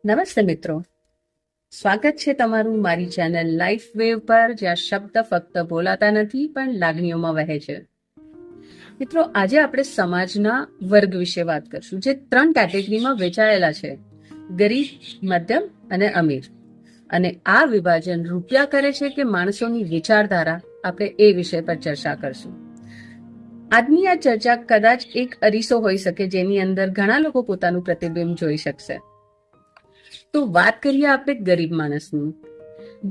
નમસ્તે મિત્રો, સ્વાગત છે તમારું મારી ચેનલ લાઈફ વેવ પર, જ્યાં શબ્દ ફક્ત બોલાતા નથી પણ લાગણીઓમાં વહે છે. મિત્રો, આજે આપણે સમાજના વર્ગ વિશે વાત કરશું, જે 3 કેટેગરીમાં વહેંચાયેલા છે: ગરીબ, મધ્યમ અને અમીર. અને આ વિભાજન રૂપિયા કરે છે કે માણસોની વિચારધારા, આપણે એ વિષય પર ચર્ચા કરશું. આજની આ ચર્ચા કદાચ એક અરીસો હોઈ શકે, જેની અંદર ઘણા લોકો પોતાનું પ્રતિબિંબ જોઈ શકશે. તો વાત કરીએ આપણે ગરીબ માણસની.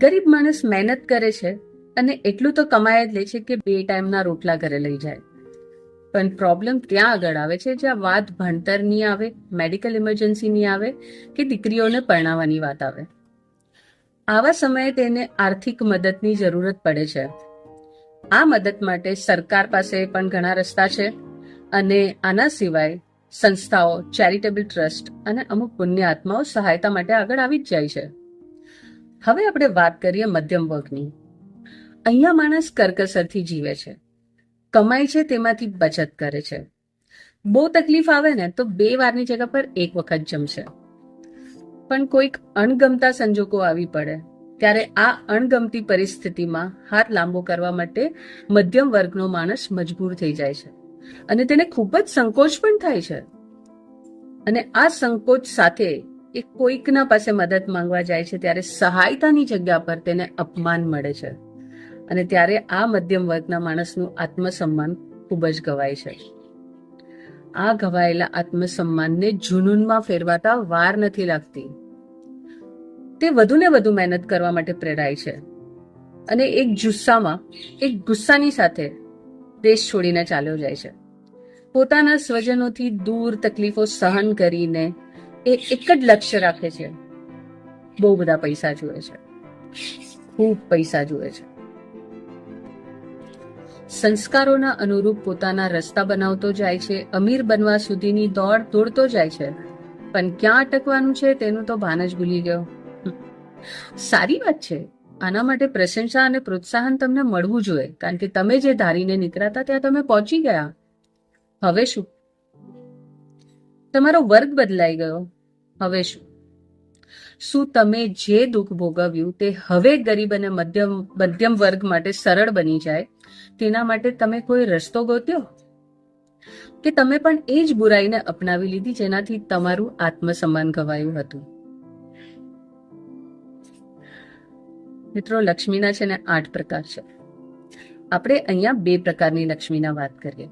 ગરીબ માણસ મહેનત કરે છે અને એટલું તો કમાય જ લે છે કે 2 ટાઈમના રોટલા ઘરે લઈ જાય. પણ પ્રોબ્લેમ ત્યાં આગળ આવે છે જ્યાં વાત ભણતરની આવે, મેડિકલ ઇમરજન્સીની આવે કે દીકરીઓને પરણાવવાની વાત આવે. આવા સમયે તેને આર્થિક મદદની જરૂરત પડે છે. આ મદદ માટે સરકાર પાસે પણ ઘણા રસ્તા છે, અને આના સિવાય સંસ્થાઓ, ચેરિટેબલ ટ્રસ્ટ અને અમુક પુણ્ય આત્માઓ સહાયતા માટે આગળ આવી જ જાય છે. હવે આપણે વાત કરીએ મધ્યમ વર્ગની. અહીંયા માણસ કરકસરથી જીવે છે, કમાય છે તેમાંથી બચત કરે છે. બહુ તકલીફ આવે ને તો 2 વારની જગ્યા પર 1 વખત જમશે. પણ કોઈક અણગમતા સંજોગો આવી પડે ત્યારે આ અણગમતી પરિસ્થિતિમાં હાથ લાંબો કરવા માટે મધ્યમ વર્ગનો માણસ મજબૂર થઈ જાય છે, અને તેને ખૂબ જ સંકોચ પણ થાય છે. અને આ સંકોચ સાથે એ કોઈકના પાસે મદદ માંગવા જાય છે ત્યારે સહાયતાની જગ્યા પર તેને અપમાન મળે છે, અને ત્યારે આ મધ્યમ વર્ગના માણસનું આત્મસન્માન ખૂબ જ ગવાય છે. આ ગવાયેલા આત્મસન્માનને જુનૂનમાં ફેરવાતા વાર નથી લાગતી. તે વધુને વધુ મહેનત કરવા માટે પ્રેરાય છે, અને એક જુસ્સામાં, એક ગુસ્સાની સાથે દેશ છોડીને ચાલ્યો જાય છે. પોતાના સ્વજનોથી દૂર તકલીફો સહન કરીને એ એક જ લક્ષ્ય રાખે છે: બહુ બધા પૈસા જુએ છે, ખૂબ પૈસા જુએ છે. સંસ્કારોના અનુરૂપ પોતાના રસ્તા બનાવતો જાય છે, અમીર બનવા સુધીની દોડ દોડતો જાય છે, પણ ક્યાં અટકવાનું છે તેનું તો ભાન જ ભૂલી ગયો. સારી વાત છે, આના માટે પ્રશંસા અને પ્રોત્સાહન તમને મળવું જોઈએ, કારણ કે તમે જે ધારીને નીકળ્યા ત્યાં તમે પહોંચી ગયા. હવે શું? તમારો વર્ગ બદલાઈ ગયો. હવે શું? શું તમે જે દુઃખ ભોગવ્યું તે હવે ગરીબ અને મધ્યમ વર્ગ માટે સરળ બની જાય તેના માટે તમે કોઈ રસ્તો ગોત્યો? કે તમે પણ એ જ બુરાઈને અપનાવી લીધી જેનાથી તમારું આત્મસન્માન ગવાયું હતું? મિત્રો, લક્ષ્મીના છે ને 8 પ્રકાર છે. આપણે અહીંયા 2 પ્રકારની લક્ષ્મીના વાત કરીએ.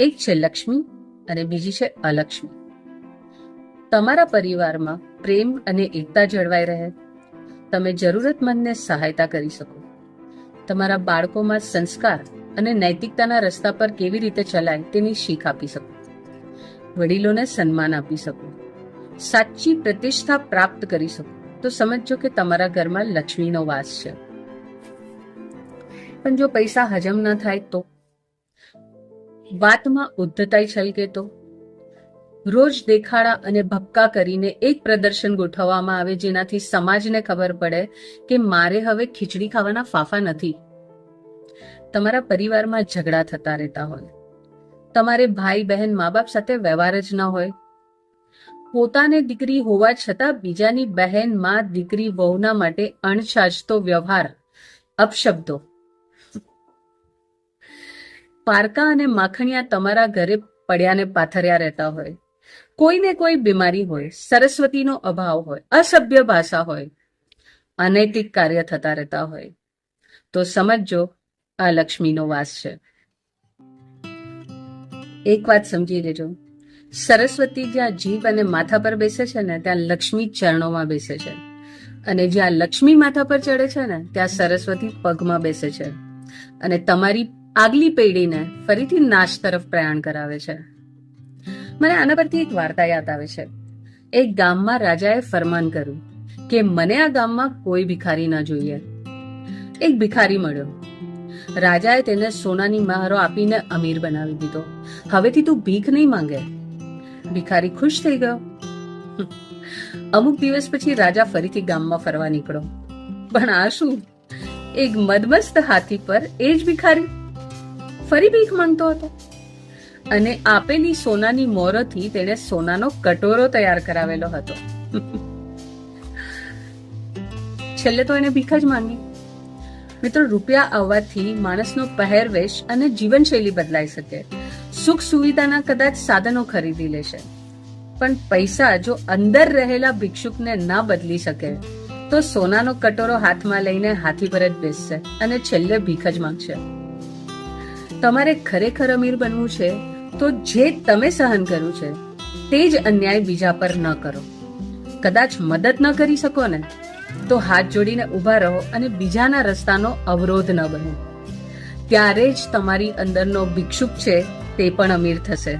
એક છે લક્ષ્મી અને બીજી છે અલક્ષ્મી. તમારા પરિવારમાં પ્રેમ અને એકતા જળવાઈ રહે, તમે જરૂરતમંદને સહાયતા કરી શકો, તમારા બાળકોમાં સંસ્કાર અને નૈતિકતાના રસ્તા પર કેવી રીતે ચલાય તેની શીખ આપી શકો, વડીલોને સન્માન આપી શકો, સાચી પ્રતિષ્ઠા પ્રાપ્ત કરી શકો, તો સમજો કે તમારા ઘરમાં લક્ષ્મીનો વાસ છે. પણ જો પૈસા હજમ ન થાય તો, વાતમાં ઉદ્ધતાઈ છલકે તો, રોજ દેખાડા અને ભપકા કરીને એક પ્રદર્શન ગોઠવવામાં આવે જેનાથી સમાજને ખબર પડે કે મારે હવે ખીચડી ખાવાના ફાફા નથી, તમારા પરિવારમાં ઝઘડા થતા રહેતા હોય, તમારે ભાઈ બહેન મા બાપ સાથે વ્યવહાર જ ન હોય, પોતાને દીકરી હોવા છતાં બીજાની બહેન માં દીકરી વહુના માટે અણછાજતો વ્યવહાર, અપશબ્દો, પારકા અને માખણિયા તમારા ઘરે પડ્યાને પાથર્યા રહેતા હોય, કોઈને કોઈ બીમારી હોય, સરસ્વતીનો અભાવ હોય, અસભ્ય ભાષા હોય, અનૈતિક કાર્ય થતા રહેતા હોય, તો સમજો આ લક્ષ્મીનો વાસ છે. એક વાત સમજી લેજો, સરસ્વતી જ્યાં જીભ અને માથા પર બેસે છે ને ત્યાં લક્ષ્મી ચરણોમાં બેસે છે, અને જ્યાં લક્ષ્મી માથા પર ચડે છે ને ત્યાં સરસ્વતી પગમાં બેસે છે, અને તમારી આગલી પેઢીને ફરીથી નાશ તરફ પ્રયાણ કરાવે છે. મને આના પરથી એક વાર્તા યાદ આવે છે. એક ગામમાં રાજાએ ફરમાન કર્યું કે મને આ ગામમાં કોઈ ભિખારી ના જોઈએ. એક ભિખારી મળ્યો. રાજાએ તેને સોનાની મહારો આપીને અમીર બનાવી દીધો. હવેથી તું ભીખ નહીં માંગે. ભિખારી ખુશ થઈ ગયો. અમુક દિવસ પછી રાજા ફરીથી ગામમાં ફરવા નીકળ્યો. પણ આ શું? એક મદમસ્ત હાથી પર એ જ ભિખારી ફરી ભીખ માંગતો હતો, અને આપેલી સોનાની મોરોથી તેણે સોનાનો કટોરો તૈયાર કરાવેલો હતો. છેલ્લે તો એને ભીખ જ માંગી. મિત્રો, રૂપિયા આવવાથી માણસનો પહેરવેશ અને જીવનશૈલી બદલાઈ શકે. સુખ સુવિધાના કદાચ સાધનો ખરીદી લેશે, પણ પૈસા જો અંદર રહેલા ભિક્ષુકને ના બદલી શકે તો સોનાનો કટોરો હાથમાં લઈને હાથી પર જ બેસશે અને છેલ્લે ભીખ જ માંગશે. તમારે ખરેખર અમીર બનવું છે તો જે તમે સહન કર્યું છે તે જ અન્યાય બીજા પર ન કરો. કદાચ મદદ ન કરી શકો ને તો હાથ જોડીને ઊભા રહો અને બીજાના રસ્તાનો અવરોધ ન બનો. ત્યારે જ તમારી અંદરનો ભિક્ષુક છે તે પણ અમીર થશે.